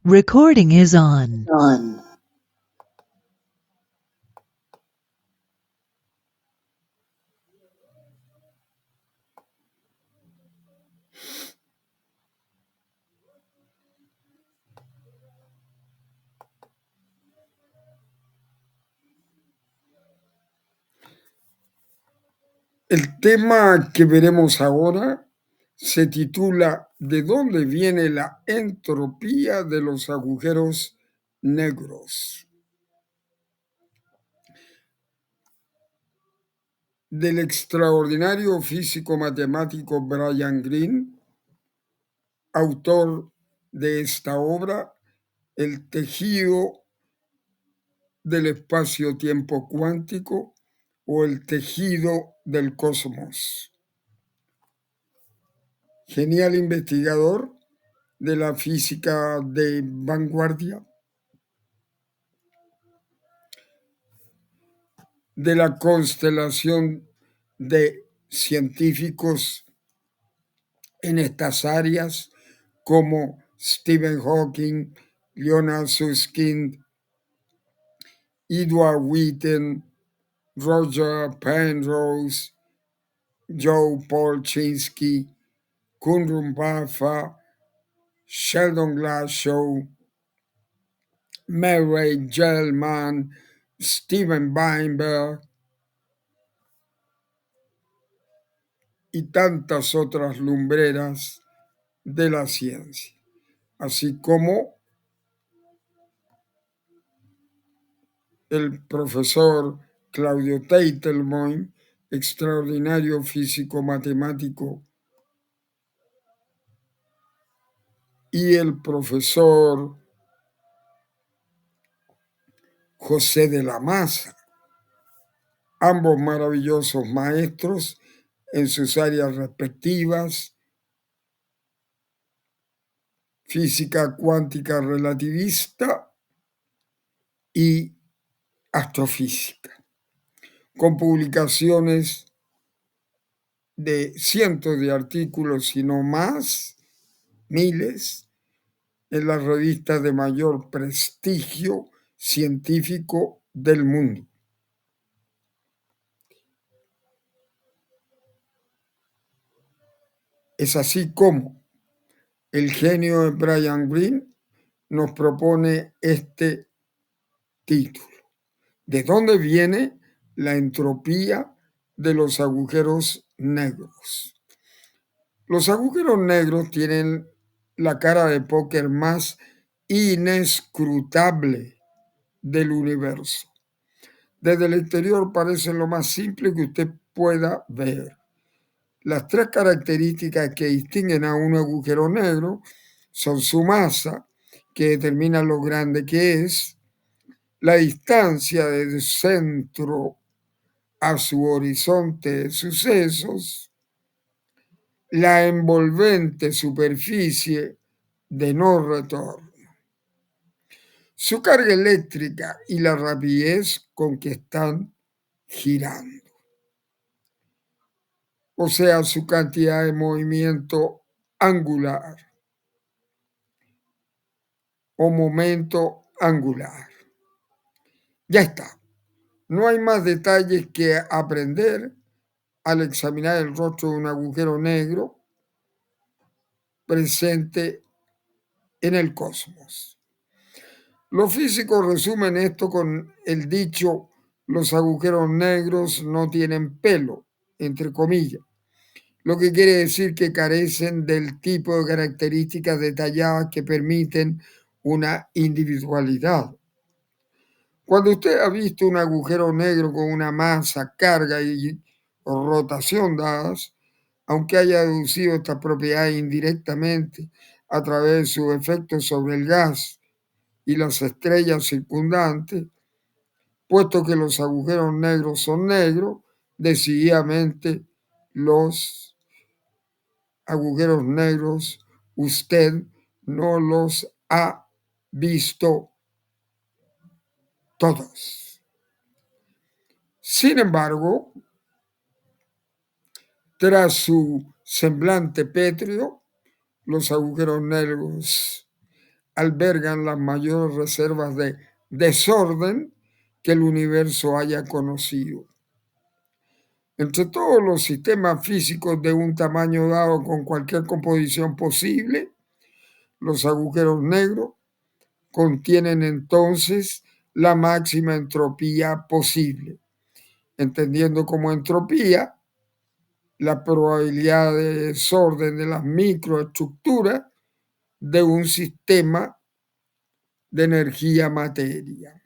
Recording is on. El tema que veremos ahora se titula ¿De dónde viene la entropía de los agujeros negros? Del extraordinario físico matemático Brian Greene, autor de esta obra, El tejido del espacio-tiempo cuántico o el tejido del cosmos. Genial investigador de la física de vanguardia, de la constelación de científicos en estas áreas como Stephen Hawking, Leonard Susskind, Edward Witten, Roger Penrose, Joe Polchinski, Kundrum Baffa, Sheldon Glashow, Murray Gell-Mann, Steven Weinberg y tantas otras lumbreras de la ciencia, así como el profesor Claudio Teitelboim, extraordinario físico matemático, y el profesor José de la Maza, ambos maravillosos maestros en sus áreas respectivas, física cuántica relativista y astrofísica, con publicaciones de cientos de artículos, si no más, miles, en las revistas de mayor prestigio científico del mundo. Es así como el genio de Brian Greene nos propone este título. ¿De dónde viene la entropía de los agujeros negros? Los agujeros negros tienen la cara de póker más inescrutable del universo. Desde el exterior parecen lo más simple que usted pueda ver. Las tres características que distinguen a un agujero negro son su masa, que determina lo grande que es, la distancia del centro a su horizonte de sucesos, la envolvente superficie de no retorno, su carga eléctrica y la rapidez con que están girando, o sea, su cantidad de movimiento angular o momento angular. Ya está. No hay más detalles que aprender al examinar el rostro de un agujero negro presente en el cosmos. Los físicos resumen esto con el dicho: los agujeros negros no tienen pelo, entre comillas, lo que quiere decir que carecen del tipo de características detalladas que permiten una individualidad. Cuando usted ha visto un agujero negro con una masa, carga y rotación dadas, aunque haya deducido estas propiedades indirectamente a través de sus efectos sobre el gas y las estrellas circundantes, puesto que los agujeros negros son negros, decididamente los agujeros negros usted no los ha visto todos. Sin embargo, tras su semblante pétreo, los agujeros negros albergan las mayores reservas de desorden que el universo haya conocido. Entre todos los sistemas físicos de un tamaño dado con cualquier composición posible, los agujeros negros contienen entonces la máxima entropía posible, entendiendo como entropía la probabilidad de desorden de las microestructuras de un sistema de energía-materia.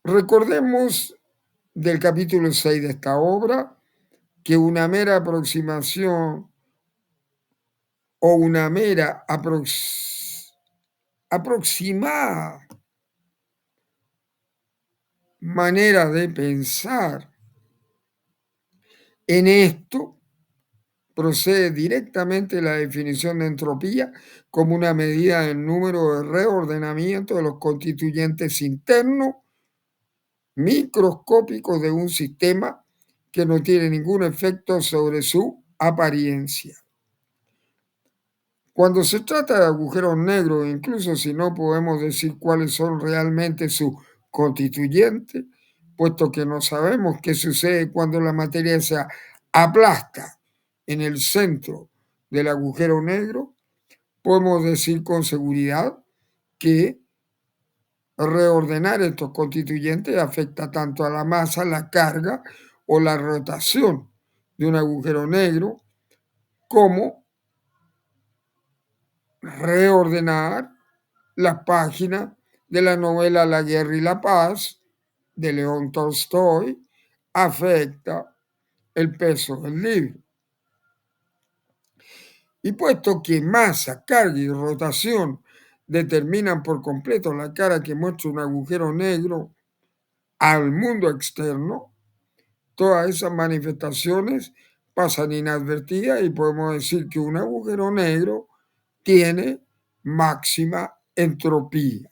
Recordemos del capítulo 6 de esta obra que una mera aproximación o una mera aproximada manera de pensar en esto procede directamente de la definición de entropía como una medida del número de reordenamiento de los constituyentes internos microscópicos de un sistema que no tiene ningún efecto sobre su apariencia. Cuando se trata de agujeros negros, incluso si no podemos decir cuáles son realmente sus constituyentes, puesto que no sabemos qué sucede cuando la materia se aplasta en el centro del agujero negro, podemos decir con seguridad que reordenar estos constituyentes afecta tanto a la masa, la carga o la rotación de un agujero negro, como reordenar las páginas de la novela La guerra y la paz de León Tolstoy afecta el peso del libro. Y puesto que masa, carga y rotación determinan por completo la cara que muestra un agujero negro al mundo externo, todas esas manifestaciones pasan inadvertidas y podemos decir que un agujero negro tiene máxima entropía.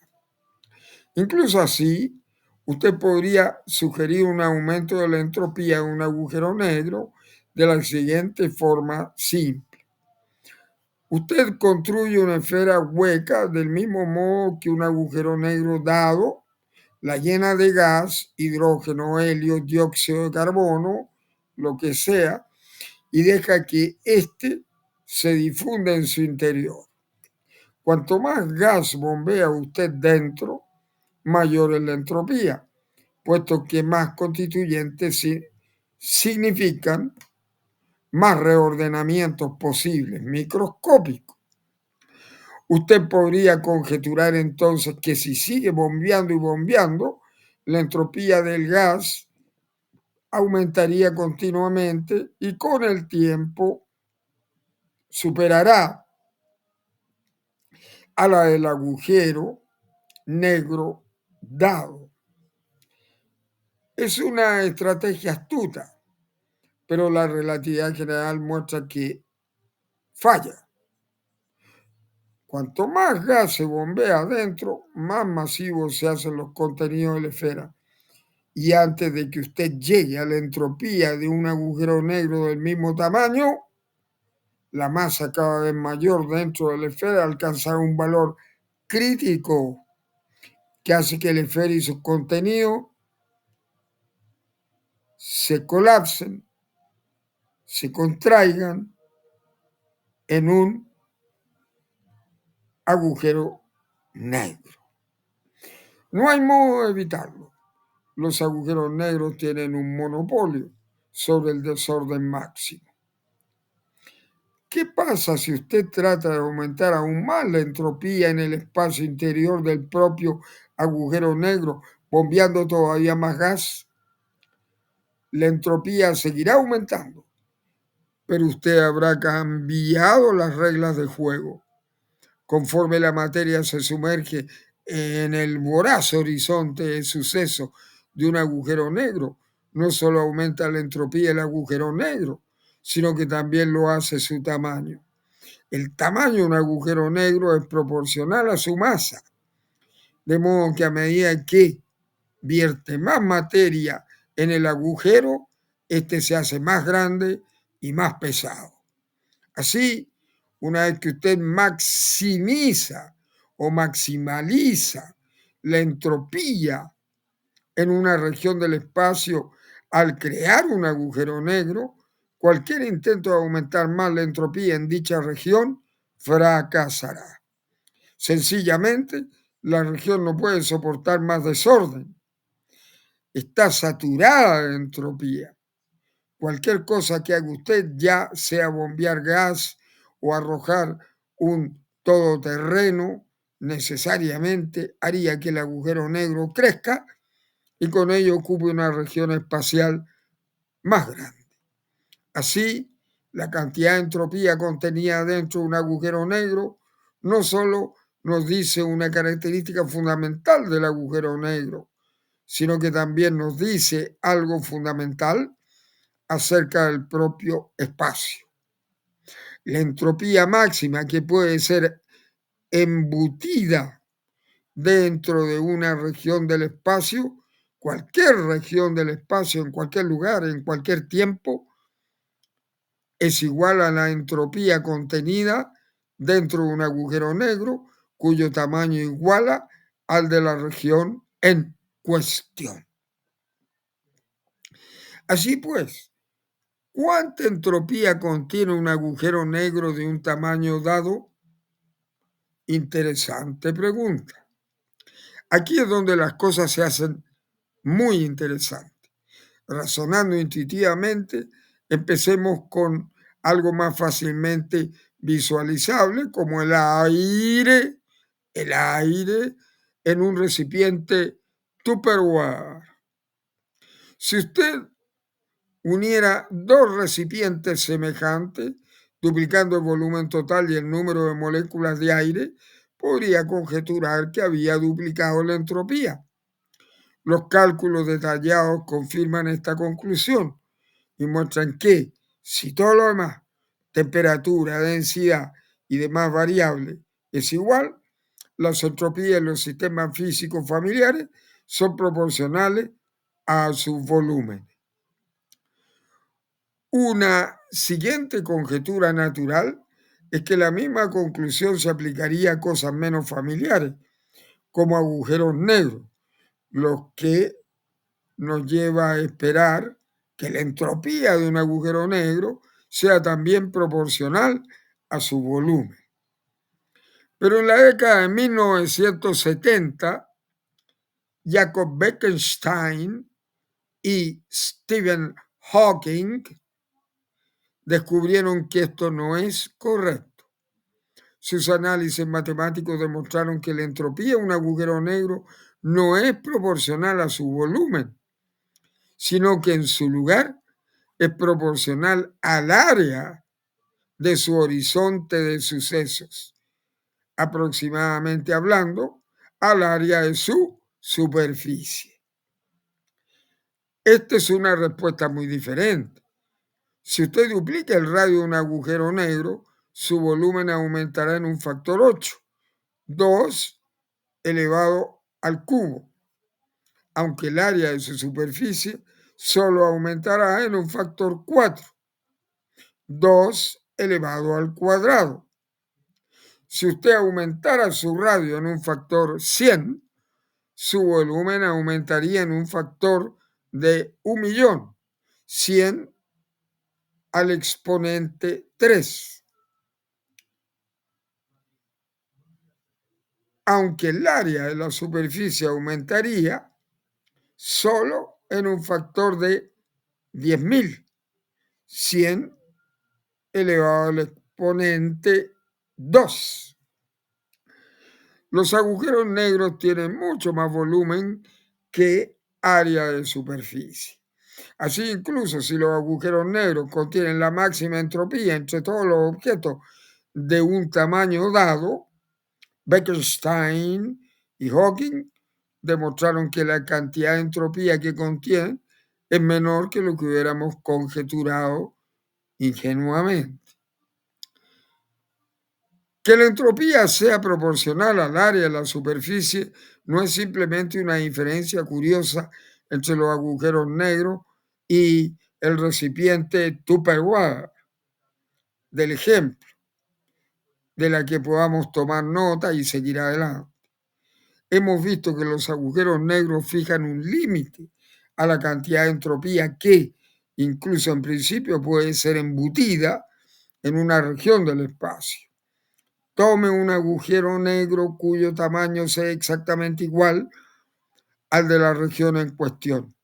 Incluso así, usted podría sugerir un aumento de la entropía en un agujero negro de la siguiente forma simple. Usted construye una esfera hueca del mismo modo que un agujero negro dado, la llena de gas, hidrógeno, helio, dióxido de carbono, lo que sea, y deja que éste se difunda en su interior. Cuanto más gas bombea usted dentro, mayor es la entropía, puesto que más constituyentes significan más reordenamientos posibles, microscópicos. Usted podría conjeturar entonces que si sigue bombeando y bombeando, la entropía del gas aumentaría continuamente y con el tiempo superará a la del agujero negro dado. Es una estrategia astuta, pero la relatividad general muestra que falla. Cuanto más gas se bombea adentro, más masivos se hacen los contenidos de la esfera. Y antes de que usted llegue a la entropía de un agujero negro del mismo tamaño, la masa cada vez mayor dentro de la esfera alcanzará un valor crítico que hace que la esfera y sus contenidos se colapsen, se contraigan en un agujero negro. No hay modo de evitarlo. Los agujeros negros tienen un monopolio sobre el desorden máximo. ¿Qué pasa si usted trata de aumentar aún más la entropía en el espacio interior del propio agujero negro, bombeando todavía más gas? La entropía seguirá aumentando, pero usted habrá cambiado las reglas de juego. Conforme la materia se sumerge en el voraz horizonte de sucesos de un agujero negro, no solo aumenta la entropía del agujero negro, sino que también lo hace su tamaño. El tamaño de un agujero negro es proporcional a su masa, de modo que a medida que vierte más materia en el agujero, este se hace más grande y más pesado. Así, Una vez que usted maximiza o maximaliza la entropía en una región del espacio al crear un agujero negro, cualquier intento de aumentar más la entropía en dicha región fracasará. Sencillamente, la región no puede soportar más desorden. Está saturada de entropía. Cualquier cosa que haga usted, ya sea bombear gas o arrojar un todoterreno, necesariamente haría que el agujero negro crezca y con ello ocupe una región espacial más grande. Así, la cantidad de entropía contenida dentro de un agujero negro no solo nos dice una característica fundamental del agujero negro, sino que también nos dice algo fundamental acerca del propio espacio. La entropía máxima que puede ser embutida dentro de una región del espacio, cualquier región del espacio, en cualquier lugar, en cualquier tiempo, es igual a la entropía contenida dentro de un agujero negro cuyo tamaño iguala al de la región en cuestión. Así pues, ¿cuánta entropía contiene un agujero negro de un tamaño dado? Interesante pregunta. Aquí es donde las cosas se hacen muy interesantes. Razonando intuitivamente, empecemos con algo más fácilmente visualizable, como el aire en un recipiente Tupperware. Si usted uniera dos recipientes semejantes, duplicando el volumen total y el número de moléculas de aire, podría conjeturar que había duplicado la entropía. Los cálculos detallados confirman esta conclusión y muestran que si todo lo demás, temperatura, densidad y demás variables, es igual, las entropías en los sistemas físicos familiares son proporcionales a su volumen. Una siguiente conjetura natural es que la misma conclusión se aplicaría a cosas menos familiares, como agujeros negros, lo que nos lleva a esperar que la entropía de un agujero negro sea también proporcional a su volumen. Pero en la década de 1970, Jacob Bekenstein y Stephen Hawking descubrieron que esto no es correcto. Sus análisis matemáticos demostraron que la entropía de un agujero negro no es proporcional a su volumen, sino que en su lugar es proporcional al área de su horizonte de sucesos, aproximadamente hablando, al área de su superficie. Esta es una respuesta muy diferente. Si usted duplica el radio de un agujero negro, su volumen aumentará en un factor 8, 2 elevado al cubo, aunque el área de su superficie solo aumentará en un factor 4, 2 elevado al cuadrado. Si usted aumentara su radio en un factor 100, su volumen aumentaría en un factor de 1.000.000, 100 al exponente 3. Aunque el área de la superficie aumentaría solo en un factor de 10.000, 100 elevado al exponente 2. Los agujeros negros tienen mucho más volumen que área de superficie. Así, incluso si los agujeros negros contienen la máxima entropía entre todos los objetos de un tamaño dado, Bekenstein y Hawking demostraron que la cantidad de entropía que contienen es menor que lo que hubiéramos conjeturado ingenuamente. Que la entropía sea proporcional al área de la superficie no es simplemente una diferencia curiosa entre los agujeros negros y el recipiente Tupperware del ejemplo. de la que podamos tomar nota y seguir adelante. Hemos visto que los agujeros negros fijan un límite a la cantidad de entropía que, incluso en principio, puede ser embutida en una región del espacio. Tome un agujero negro cuyo tamaño sea exactamente igual al de la región en cuestión.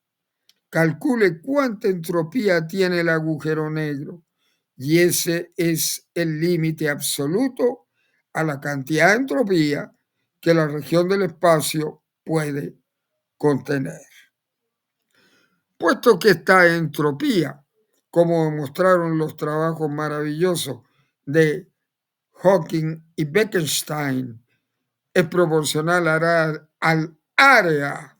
Calcule cuánta entropía tiene el agujero negro y ese es el límite absoluto a la cantidad de entropía que la región del espacio puede contener. Puesto que esta entropía, como demostraron los trabajos maravillosos de Hawking y Bekenstein, es proporcional al área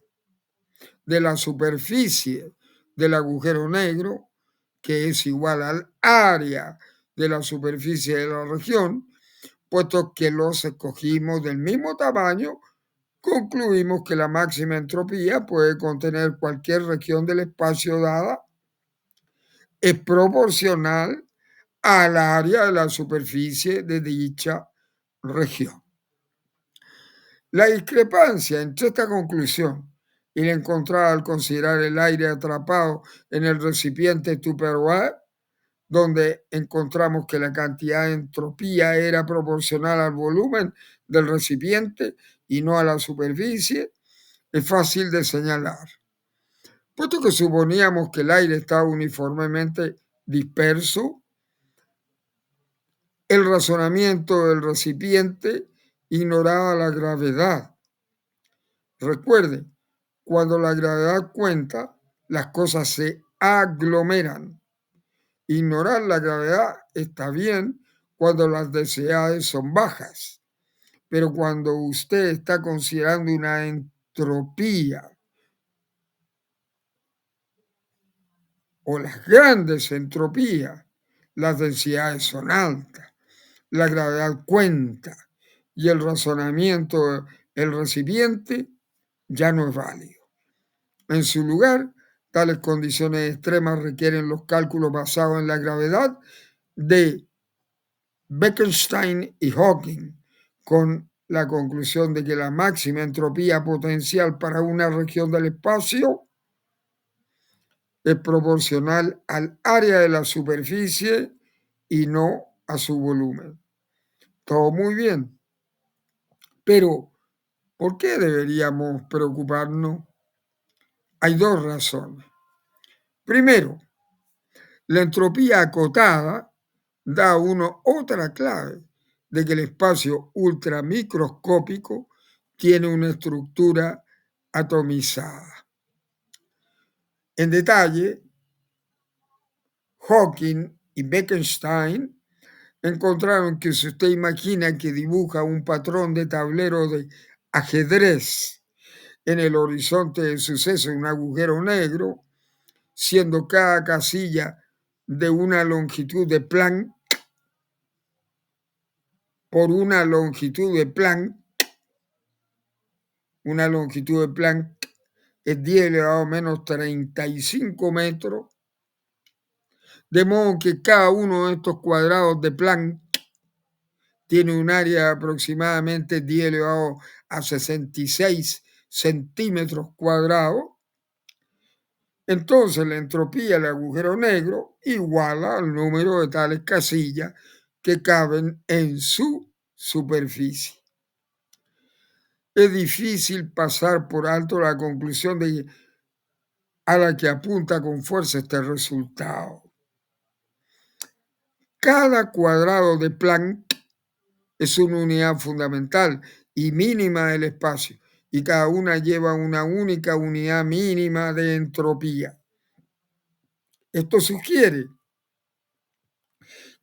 de la superficie del agujero negro, que es igual al área de la superficie de la región, puesto que los escogimos del mismo tamaño, concluimos que la máxima entropía puede contener cualquier región del espacio dada, es proporcional al área de la superficie de dicha región. La discrepancia entre esta conclusión y la encontrada al considerar el aire atrapado en el recipiente Tupperware, donde encontramos que la cantidad de entropía era proporcional al volumen del recipiente y no a la superficie, es fácil de señalar. Puesto que suponíamos que el aire estaba uniformemente disperso, el razonamiento del recipiente ignoraba la gravedad. Recuerde, cuando la gravedad cuenta, las cosas se aglomeran. Ignorar la gravedad está bien cuando las densidades son bajas, pero cuando usted está considerando una entropía o las grandes entropías, las densidades son altas, la gravedad cuenta y el razonamiento del recipiente ya no es válido. En su lugar, tales condiciones extremas requieren los cálculos basados en la gravedad de Bekenstein y Hawking, con la conclusión de que la máxima entropía potencial para una región del espacio es proporcional al área de la superficie y no a su volumen. Todo muy bien, pero ¿por qué deberíamos preocuparnos? Hay dos razones. Primero, la entropía acotada da a uno otra clave de que el espacio ultramicroscópico tiene una estructura atomizada. En detalle, Hawking y Bekenstein encontraron que si usted imagina que dibuja un patrón de tablero de ajedrez en el horizonte del suceso, un agujero negro, siendo cada casilla de una longitud de Planck por una longitud de Planck es 10 elevado a menos 35 metros, de modo que cada uno de estos cuadrados de Planck tiene un área de aproximadamente 10 elevado a 66 centímetros cuadrados. Entonces la entropía del agujero negro iguala al número de tales casillas que caben en su superficie. Es difícil pasar por alto la conclusión a la que apunta con fuerza este resultado. Cada cuadrado de Planck es una unidad fundamental y mínima del espacio, y cada una lleva una única unidad mínima de entropía. Esto sugiere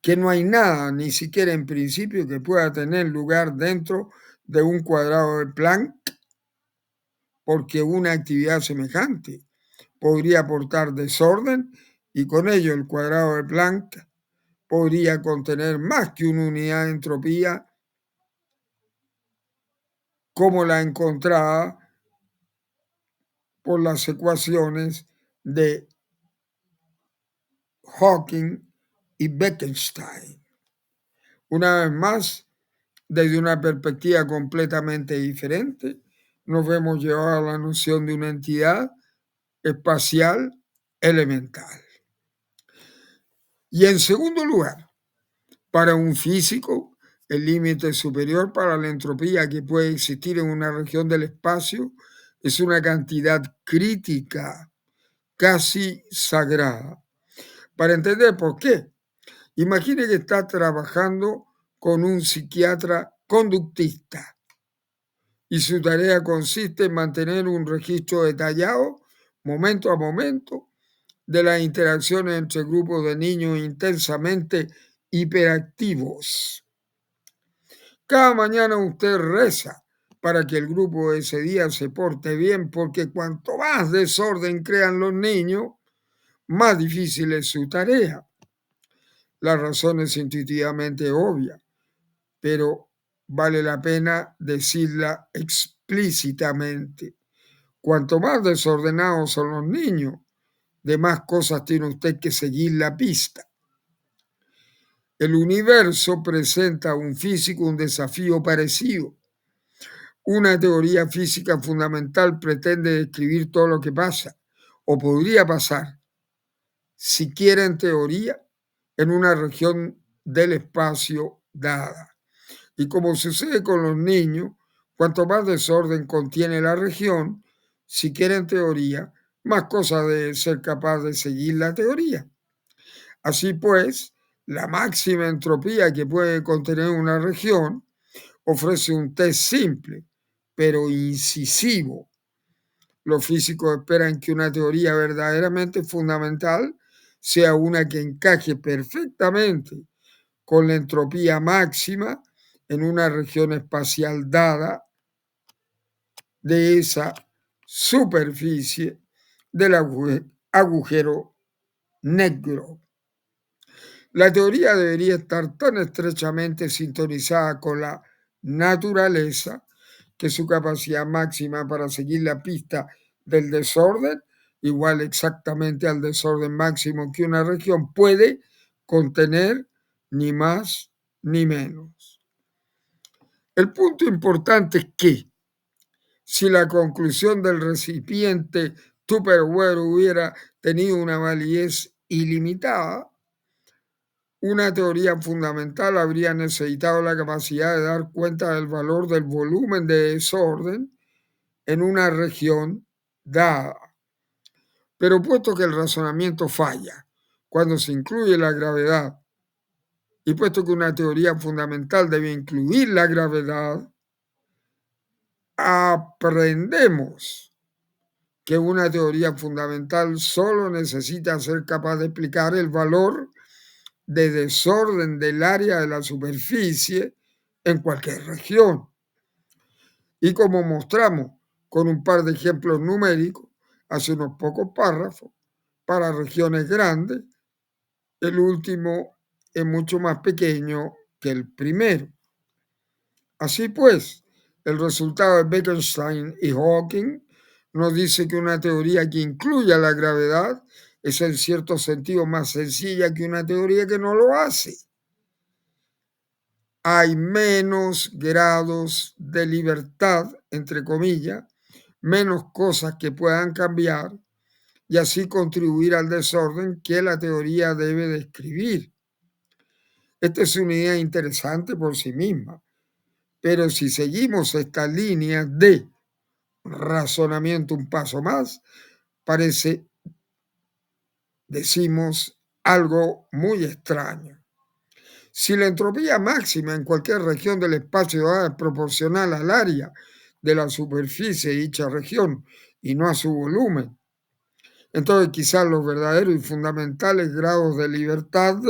que no hay nada, ni siquiera en principio, que pueda tener lugar dentro de un cuadrado de Planck, porque una actividad semejante podría aportar desorden y con ello el cuadrado de Planck podría contener más que una unidad de entropía como la encontrada por las ecuaciones de Hawking y Bekenstein. Una vez más, Desde una perspectiva completamente diferente, nos vemos llevados a la noción de una entidad espacial elemental. Y en segundo lugar, para un físico, el límite superior para la entropía que puede existir en una región del espacio es una cantidad crítica, casi sagrada. Para entender por qué, imagine que está trabajando con un psiquiatra conductista y su tarea consiste en mantener un registro detallado, momento a momento, de las interacciones entre grupos de niños intensamente hiperactivos. Cada mañana usted reza para que el grupo de ese día se porte bien, porque cuanto más desorden crean los niños, más difícil es su tarea. La razón es intuitivamente obvia, pero vale la pena decirla explícitamente. Cuanto más desordenados son los niños, de más cosas tiene usted que seguir la pista. El universo presenta a un físico un desafío parecido. Una teoría física fundamental pretende describir todo lo que pasa, o podría pasar, siquiera en teoría, en una región del espacio dada. Y como sucede con los niños, cuanto más desorden contiene la región, siquiera en teoría, más cosas debe ser capaz de seguir la teoría. Así pues, la máxima entropía que puede contener una región ofrece un test simple, pero incisivo. Los físicos esperan que una teoría verdaderamente fundamental sea una que encaje perfectamente con la entropía máxima en una región espacial dada de esa superficie del agujero negro. La teoría debería estar tan estrechamente sintonizada con la naturaleza que su capacidad máxima para seguir la pista del desorden, igual exactamente al desorden máximo que una región puede contener, ni más ni menos. El punto importante es que si la conclusión del recipiente Tupperware hubiera tenido una validez ilimitada, una teoría fundamental habría necesitado la capacidad de dar cuenta del valor del volumen de desorden en una región dada. Pero puesto que el razonamiento falla cuando se incluye la gravedad, y puesto que una teoría fundamental debe incluir la gravedad, aprendemos que una teoría fundamental solo necesita ser capaz de explicar el valor de desorden del área de la superficie en cualquier región. Y como mostramos con un par de ejemplos numéricos hace unos pocos párrafos, para regiones grandes, el último es mucho más pequeño que el primero. Así pues, el resultado de Bekenstein y Hawking nos dice que una teoría que incluya la gravedad es en cierto sentido más sencilla que una teoría que no lo hace. Hay menos grados de libertad, entre comillas, menos cosas que puedan cambiar y así contribuir al desorden que la teoría debe describir. Esta es una idea interesante por sí misma, pero si seguimos esta línea de razonamiento un paso más, parece, decimos, algo muy extraño. Si la entropía máxima en cualquier región del espacio es proporcional al área de la superficie de dicha región y no a su volumen, entonces quizás los verdaderos y fundamentales grados de libertad,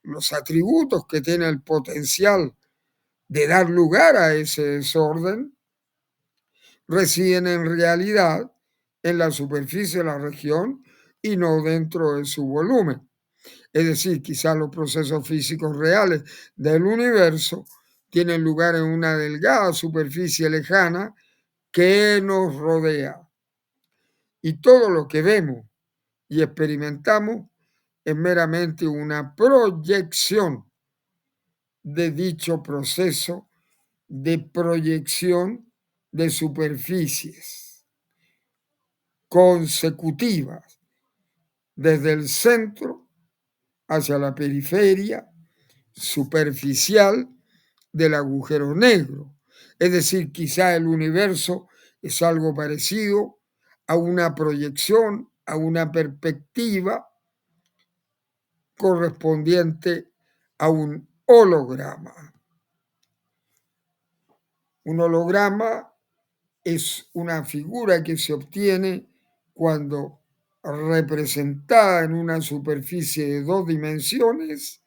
los atributos que tiene el potencial de dar lugar a ese desorden, residen en realidad en la superficie de la región y no dentro de su volumen. Es decir, quizás los procesos físicos reales del universo tienen lugar en una delgada superficie lejana que nos rodea. Y todo lo que vemos y experimentamos es meramente una proyección de dicho proceso de proyección de superficies consecutivas desde el centro hacia la periferia superficial del agujero negro. Es decir, quizá el universo es algo parecido a una proyección, a una perspectiva correspondiente a un holograma. Un holograma es una figura que se obtiene cuando representada en una superficie de 2 dimensiones,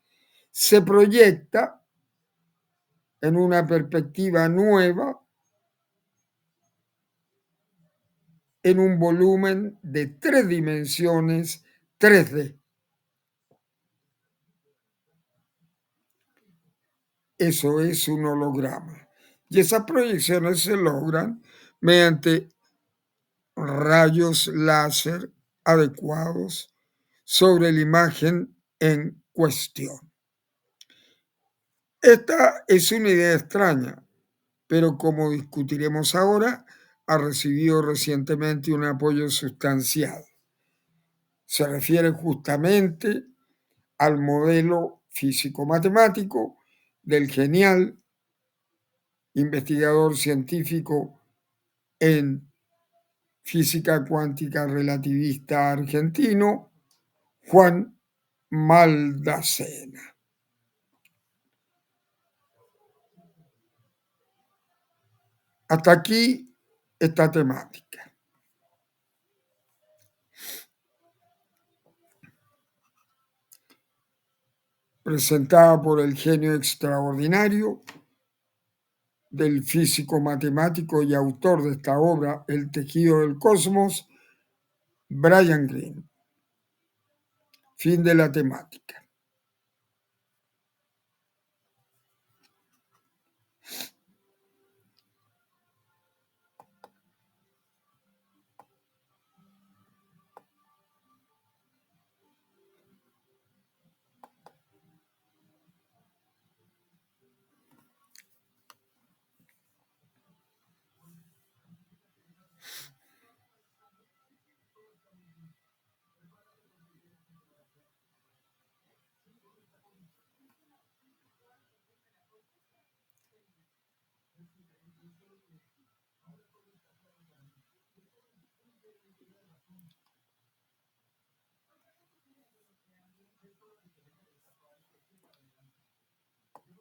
se proyecta en una perspectiva nueva en un volumen de 3 dimensiones 3D. Eso es un holograma. Y esas proyecciones se logran mediante rayos láser adecuados sobre la imagen en cuestión. Esta es una idea extraña, pero como discutiremos ahora, ha recibido recientemente un apoyo sustancial. Se refiere justamente al modelo físico-matemático del genial investigador científico en física cuántica relativista argentino, Juan Maldacena. Hasta aquí esta temática. Presentada por el genio extraordinario del físico matemático y autor de esta obra, El tejido del cosmos, Brian Greene. Fin de la temática.